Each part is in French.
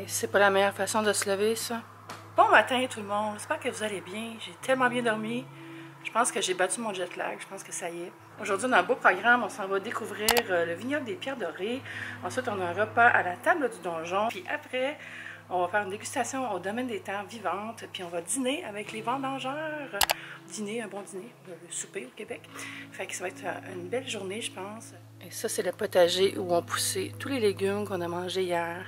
Hey, c'est pas la meilleure façon de se lever, ça. Bon matin tout le monde, j'espère que vous allez bien. J'ai tellement bien dormi. Je pense que j'ai battu mon jet lag, je pense que ça y est. Aujourd'hui, on a un beau programme, on s'en va découvrir le vignoble des Pierres Dorées. Ensuite, on a un repas à la table du donjon. Puis après, on va faire une dégustation au domaine des terres vivantes. Puis on va dîner avec les vendangeurs. Dîner, un bon dîner, le souper au Québec. Fait que ça va être une belle journée, je pense. Et ça, c'est le potager où on poussait tous les légumes qu'on a mangés hier.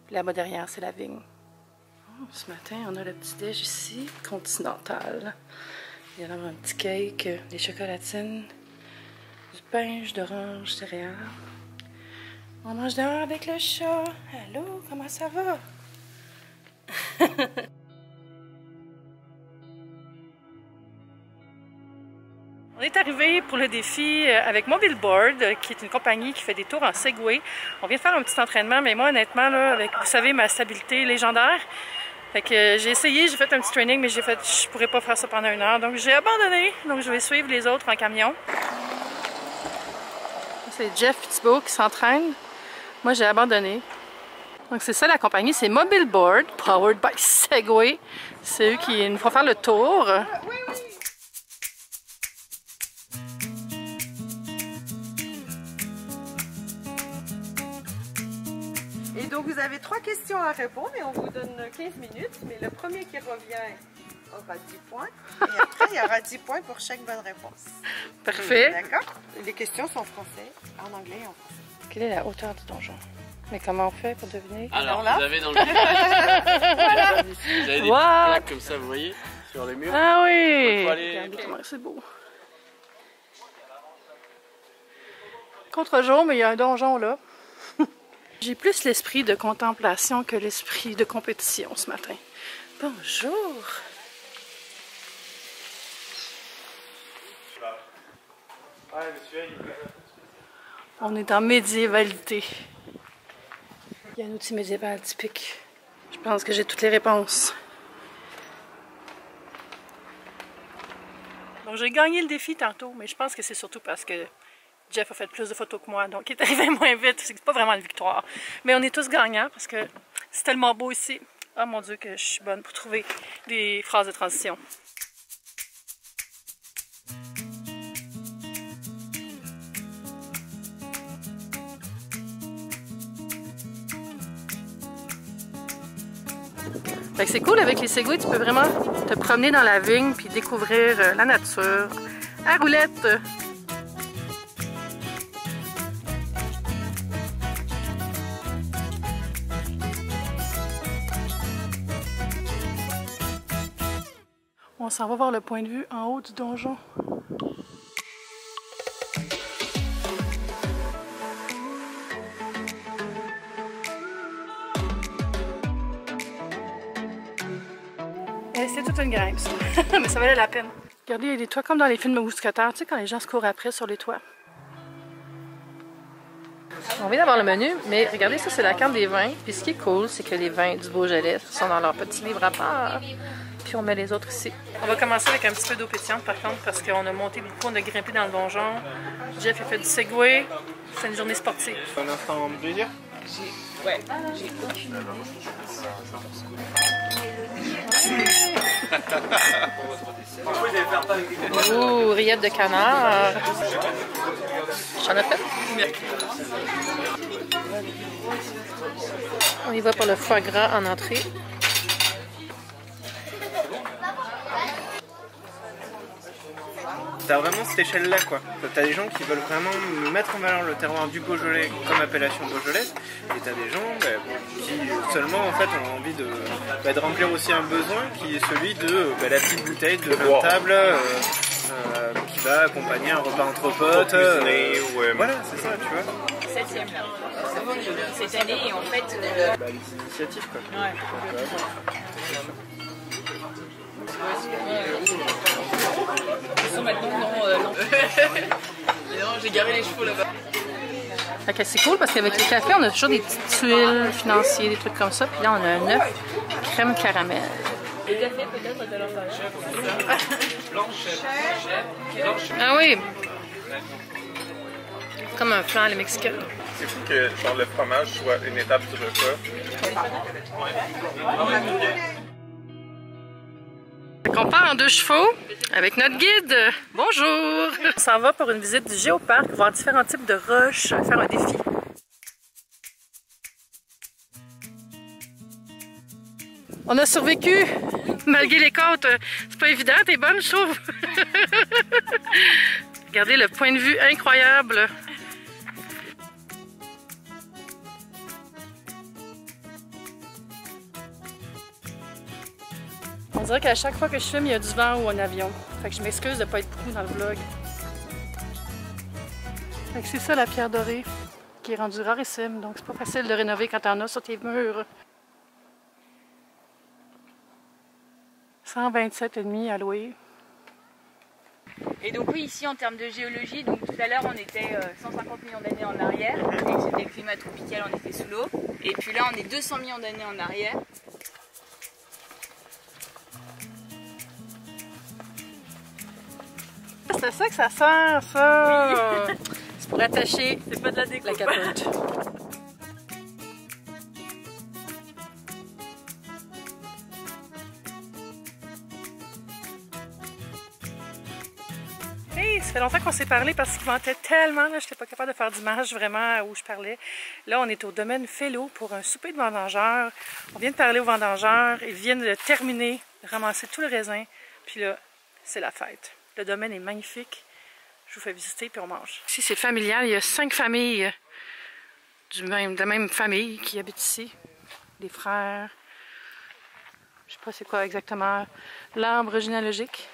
Puis là-bas derrière, c'est la vigne. Ce matin, on a le petit déj ici, continental. Il y a là un petit cake, des chocolatines, du pain, jus d'orange, céréales. On mange dehors avec le chat. Allô, comment ça va? On est arrivé pour le défi avec Mobileboard, qui est une compagnie qui fait des tours en Segway. On vient de faire un petit entraînement, mais moi, honnêtement, là, avec, vous savez, ma stabilité légendaire, fait que j'ai essayé, j'ai fait un petit training, mais je pourrais pas faire ça pendant 1 heure. Donc j'ai abandonné. Donc je vais suivre les autres en camion. C'est Jeff et Thibault qui s'entraînent. Moi, j'ai abandonné. Donc c'est ça la compagnie, c'est Mobileboard, powered by Segway. C'est eux qui nous font faire le tour. Et donc vous avez 3 questions à répondre et on vous donne 15 minutes, mais le premier qui revient aura 10 points. Et après, il y aura 10 points pour chaque bonne réponse. Parfait. D'accord? Les questions sont en français, en anglais et en français. Quelle est la hauteur du donjon? Mais comment on fait pour deviner? Alors là, vous avez dans le voilà. Vous avez des plaques comme ça, vous voyez, sur les murs. Ah oui! Aller... C'est beau. Contre-jour, mais il y a un donjon là. J'ai plus l'esprit de contemplation que l'esprit de compétition ce matin. Bonjour! On est en médiévalité. Il y a un outil médiéval typique. Je pense que j'ai toutes les réponses. Donc j'ai gagné le défi tantôt, mais je pense que c'est surtout parce que Jeff a fait plus de photos que moi, donc il est arrivé moins vite. C'est pas vraiment une victoire. Mais on est tous gagnants parce que c'est tellement beau ici. Oh mon Dieu que je suis bonne pour trouver des phrases de transition. C'est cool avec les Segway, tu peux vraiment te promener dans la vigne puis découvrir la nature à roulette. On s'en va voir le point de vue en haut du donjon. C'est toute une grimpe, ça. Mais ça valait la peine. Regardez, il y a des toits comme dans les films de mousquetaires, tu sais, quand les gens se courent après sur les toits. On vient d'avoir le menu, mais regardez, ça, c'est la carte des vins. Puis ce qui est cool, c'est que les vins du Beaujolais sont dans leur petit livre à part. Puis on met les autres ici. On va commencer avec un petit peu d'eau pétillante, par contre, parce qu'on a monté beaucoup, on a grimpé dans le donjon. Jeff a fait du Segway. C'est une journée sportive. Un instant en plaisir? Ouais, j'ai aucune idée. Ouh, rillettes de canard. J'en ai fait. On y va pour le foie gras en entrée. T'as vraiment cette échelle-là, quoi. T'as des gens qui veulent vraiment mettre en valeur le terroir du Beaujolais comme appellation beaujolaise, et t'as des gens qui seulement en fait ont envie de remplir aussi un besoin qui est celui de la petite bouteille de vin de table qui va accompagner un repas entre potes. Voilà, c'est ça, tu vois. 7e là. Cette année, en fait. Les initiatives, quoi. Ouais. Ils sont maintenant non. Non, j'ai garé les chevaux là-bas. C'est cool parce qu'avec le café, on a toujours des petites tuiles financières, des trucs comme ça. Puis là, on a un œuf crème caramel. Le café peut-être de l'intérieur. Ah oui! Comme un flan à la mexicaine. C'est fou que genre, le fromage soit une étape du repas, On part en 2 chevaux avec notre guide. Bonjour! On s'en va pour une visite du géoparc, voir différents types de roches, faire un défi. On a survécu malgré les côtes. C'est pas évident, t'es bonne, je trouve. Regardez le point de vue incroyable. On dirait qu'à chaque fois que je filme, il y a du vent ou un avion. Fait que je m'excuse de ne pas être beaucoup dans le vlog. Fait que c'est ça la pierre dorée, qui est rendue rarissime, donc c'est pas facile de rénover quand t'en as sur tes murs. 127,5 à louer. Et donc oui, ici en termes de géologie, donc tout à l'heure on était 150 millions d'années en arrière, et c'était le climat tropical, on était sous l'eau. Et puis là on est 200 millions d'années en arrière. C'est à ça que ça sert, ça! Oui. C'est pour attacher c'est pas de la déco. La capote. Hey, ça fait longtemps qu'on s'est parlé parce qu'il ventait tellement, je n'étais pas capable de faire d'image vraiment où je parlais. Là, on est au domaine Fellow pour un souper de vendangeurs. On vient de parler aux vendangeurs, ils viennent de terminer, de ramasser tout le raisin. Puis là, c'est la fête. Le domaine est magnifique. Je vous fais visiter puis on mange. Ici, c'est familial. Il y a 5 familles de la même famille qui habitent ici. Des frères. Je sais pas c'est quoi exactement l'arbre généalogique.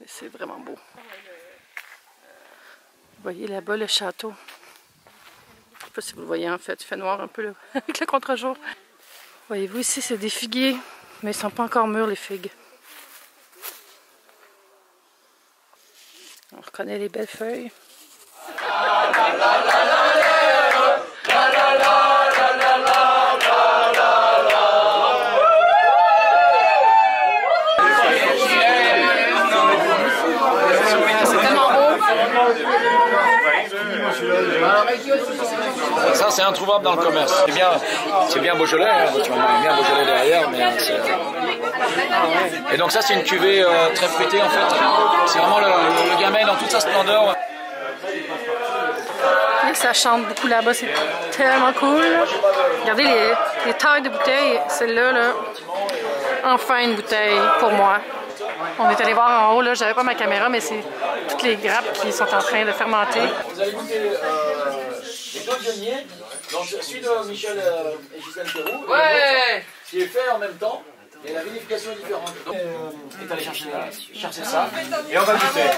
Mais c'est vraiment beau. Vous voyez là-bas le château. Je sais pas si vous le voyez en fait. Il fait noir un peu là, avec le contre-jour. Voyez-vous ici, c'est des figuiers. Mais ils sont pas encore mûrs les figues. On reconnaît les belles feuilles. C'est tellement beau. Ça, c'est introuvable dans le commerce. C'est bien Beaujolais, hein, tu vois, bien Beaujolais derrière, mais et donc ça, c'est une cuvée très fruitée en fait. C'est vraiment le gamay dans toute sa splendeur. Et ça chante beaucoup là-bas, c'est tellement cool. Regardez les tailles de bouteilles. Celle-là, là, enfin une bouteille pour moi. On est allé voir en haut, là, j'avais pas ma caméra, mais c'est toutes les grappes qui sont en train de fermenter. Vous allez goûter les deux pionniers, donc celui de Michel et Gisèle Théroux, Ouais. qui est fait en même temps, et la vinification est différente. Donc, est allé chercher ça, et on va goûter.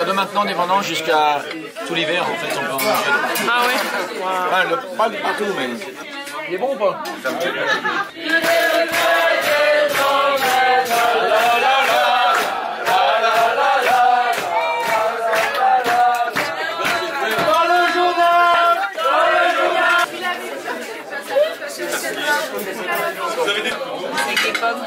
De maintenant, des vendanges jusqu'à tout l'hiver, en fait, on peut en manger. Ah oui? Wow. Ouais, pas de partout, mais il est bon ou pas? Avec des pommes.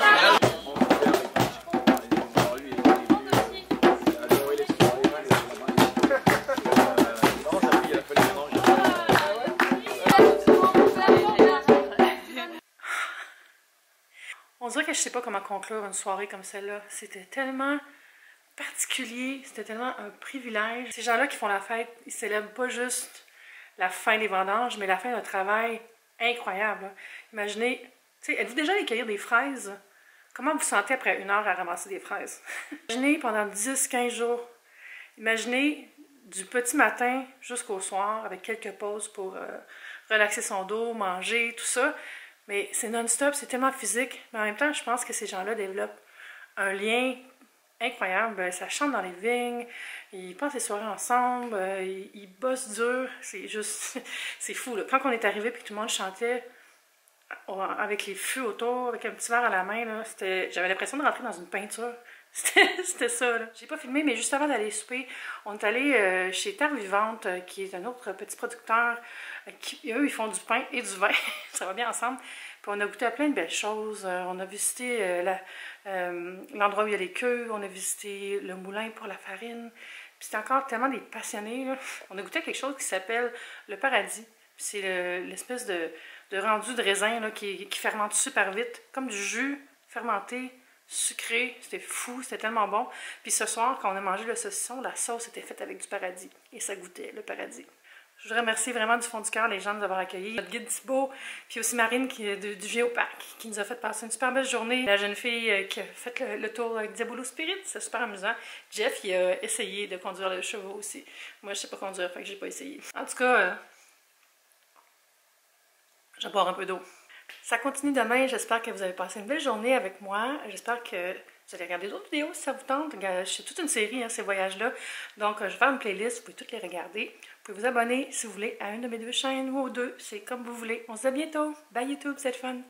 On dirait que je sais pas comment conclure une soirée comme celle-là. C'était tellement particulier, c'était tellement un privilège. Ces gens-là qui font la fête, ils célèbrent pas juste la fin des vendanges, mais la fin d'un travail incroyable. Imaginez, tu sais, êtes-vous déjà allé cueillir des fraises? Comment vous vous sentez après 1 heure à ramasser des fraises? Imaginez pendant 10-15 jours. Imaginez du petit matin jusqu'au soir avec quelques pauses pour relaxer son dos, manger, tout ça. Mais c'est non-stop, c'est tellement physique. Mais en même temps, je pense que ces gens-là développent un lien incroyable. Ça chante dans les vignes, ils passent les soirées ensemble, ils bossent dur. C'est juste, c'est fou. Là. Quand on est arrivé et que tout le monde chantait, avec les fûts autour, avec un petit verre à la main, là, j'avais l'impression de rentrer dans une peinture. C'était ça, là. J'ai pas filmé, mais juste avant d'aller souper, on est allé chez Terre Vivante, qui est un autre petit producteur. Eux, ils font du pain et du vin. Ça va bien ensemble. Puis on a goûté à plein de belles choses. On a visité l'endroit où il y a les queues. On a visité le moulin pour la farine. Puis c'était encore tellement des passionnés, là. On a goûté à quelque chose qui s'appelle le paradis. C'est l'espèce de rendu de raisin là, qui fermente super vite, comme du jus fermenté, sucré. C'était fou, c'était tellement bon. Puis ce soir, quand on a mangé le saucisson, la sauce était faite avec du paradis. Et ça goûtait le paradis. Je voudrais remercier vraiment du fond du cœur les gens de nous avoir accueillis. Notre guide Thibaut, puis aussi Marine du Géoparc, qui nous a fait passer une super belle journée. La jeune fille qui a fait le tour avec Diabolo Spirit, c'est super amusant. Jeff, il a essayé de conduire le chevaux aussi. Moi, je sais pas conduire, fait que j'ai pas essayé. En tout cas, je vais boire un peu d'eau. Ça continue demain. J'espère que vous avez passé une belle journée avec moi. J'espère que vous allez regarder d'autres vidéos si ça vous tente. Je fais toute une série, hein, ces voyages-là. Donc, je vais faire une playlist. Vous pouvez toutes les regarder. Vous pouvez vous abonner si vous voulez à une de mes deux chaînes ou aux deux. C'est comme vous voulez. On se dit à bientôt. Bye YouTube, c'est le fun.